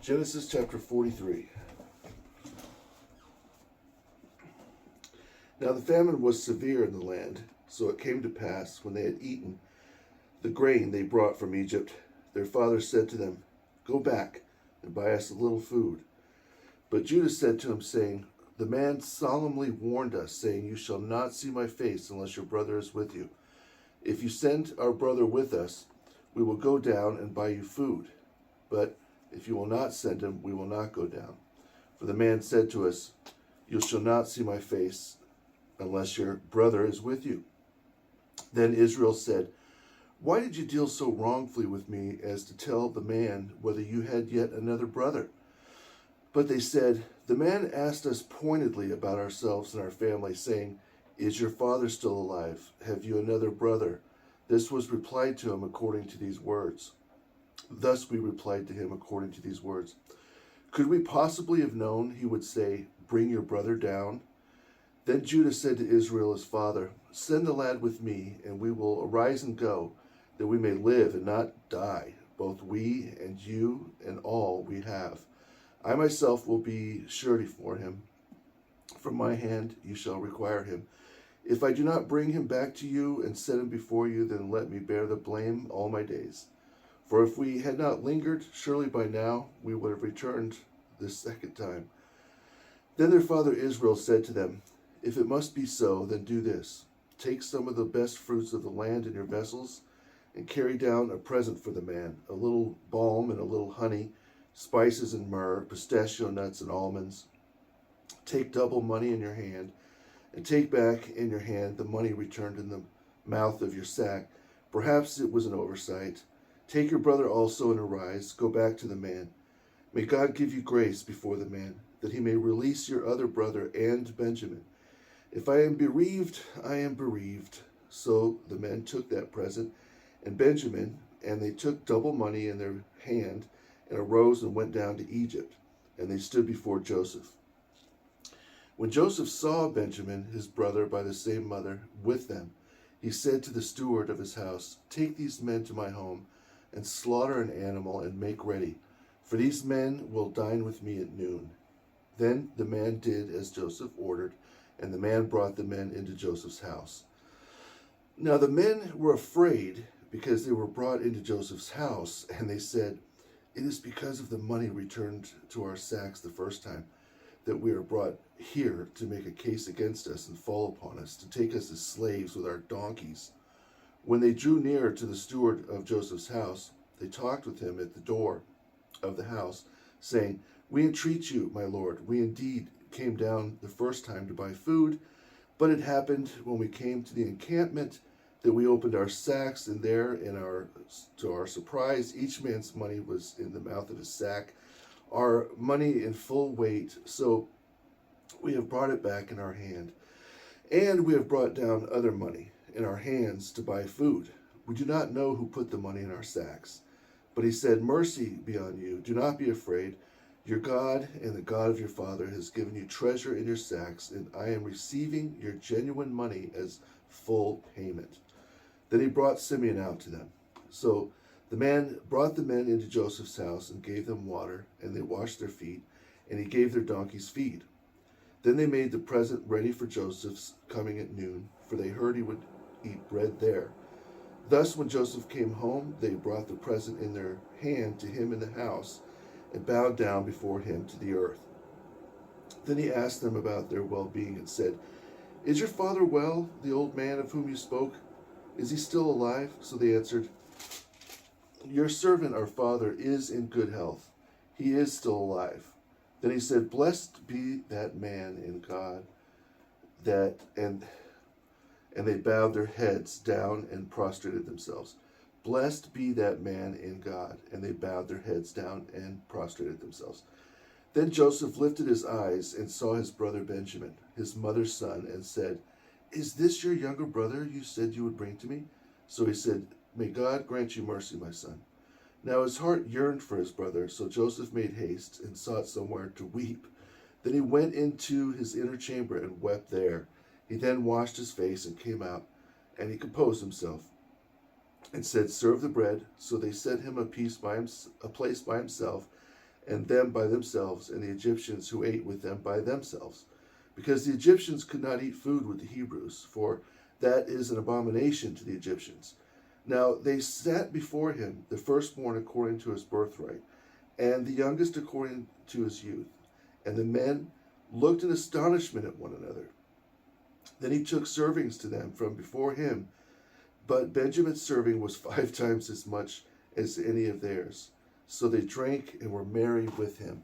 Genesis chapter 43. Now the famine was severe in the land, so it came to pass, when they had eaten the grain they brought from Egypt, their father said to them, Go back and buy us a little food. But Judah said to him, saying, The man solemnly warned us, saying, You shall not see my face unless your brother is with you. If you send our brother with us, we will go down and buy you food. But if you will not send him, we will not go down. For the man said to us, You shall not see my face unless your brother is with you. Then Israel said, Why did you deal so wrongfully with me as to tell the man whether you had yet another brother? But they said, The man asked us pointedly about ourselves and our family, saying, Is your father still alive? Have you another brother? This was replied to him according to these words. Thus we replied to him according to these words. Could we possibly have known he would say, Bring your brother down? Then Judah said to Israel his father, Send the lad with me, and we will arise and go, that we may live and not die, both we and you and all we have. I myself will be surety for him. From my hand you shall require him. If I do not bring him back to you and set him before you, then let me bear the blame all my days. For if we had not lingered, surely by now we would have returned this second time. Then their father Israel said to them, If it must be so, then do this. Take some of the best fruits of the land in your vessels, and carry down a present for the man, a little balm and a little honey, spices and myrrh, pistachio nuts and almonds. Take double money in your hand, and take back in your hand the money returned in the mouth of your sack. Perhaps it was an oversight. Take your brother also and arise, go back to the man. May God give you grace before the man, that he may release your other brother and Benjamin. If I am bereaved, I am bereaved. So the men took that present and Benjamin, and they took double money in their hand, and arose and went down to Egypt, and they stood before Joseph. When Joseph saw Benjamin, his brother by the same mother, with them, he said to the steward of his house, Take these men to my home, and slaughter an animal, and make ready, for these men will dine with me at noon. Then the man did as Joseph ordered, and the man brought the men into Joseph's house. Now the men were afraid, because they were brought into Joseph's house, and they said, It is because of the money returned to our sacks the first time that we are brought here to make a case against us and fall upon us, to take us as slaves with our donkeys. When they drew near to the steward of Joseph's house, they talked with him at the door of the house, saying, We entreat you, my lord, we indeed came down the first time to buy food, but it happened when we came to the encampment that we opened our sacks, and there, to our surprise, each man's money was in the mouth of his sack, our money in full weight. So we have brought it back in our hand, and we have brought down other money in our hands to buy food. We do not know who put the money in our sacks. But he said, Mercy be on you. Do not be afraid. Your God and the God of your father has given you treasure in your sacks, and I am receiving your genuine money as full payment. Then he brought Simeon out to them. So the man brought the men into Joseph's house and gave them water, and they washed their feet, and he gave their donkeys feed. Then they made the present ready for Joseph's coming at noon, for they heard he would eat bread there. Thus when Joseph came home, they brought the present in their hand to him in the house, and bowed down before him to the earth. Then he asked them about their well-being and said, Is your father well, the old man of whom you spoke? Is he still alive? So they answered, Your servant, our father, is in good health. He is still alive. Then he said, Blessed be that man in God, and they bowed their heads down and prostrated themselves. Blessed be that man in God, and they bowed their heads down and prostrated themselves. Then Joseph lifted his eyes and saw his brother Benjamin, his mother's son, and said, Is this your younger brother you said you would bring to me? So he said, May God grant you mercy, my son. Now his heart yearned for his brother, so Joseph made haste and sought somewhere to weep. Then he went into his inner chamber and wept there. He then washed his face and came out, and he composed himself. and said, "Serve the bread." So they set him a place by himself, and them by themselves, and the Egyptians who ate with them by themselves, because the Egyptians could not eat food with the Hebrews, for that is an abomination to the Egyptians. Now they sat before him, the firstborn according to his birthright, and the youngest according to his youth. And the men looked in astonishment at one another. Then he took servings to them from before him, but Benjamin's serving was 5 times as much as any of theirs. So they drank and were merry with him.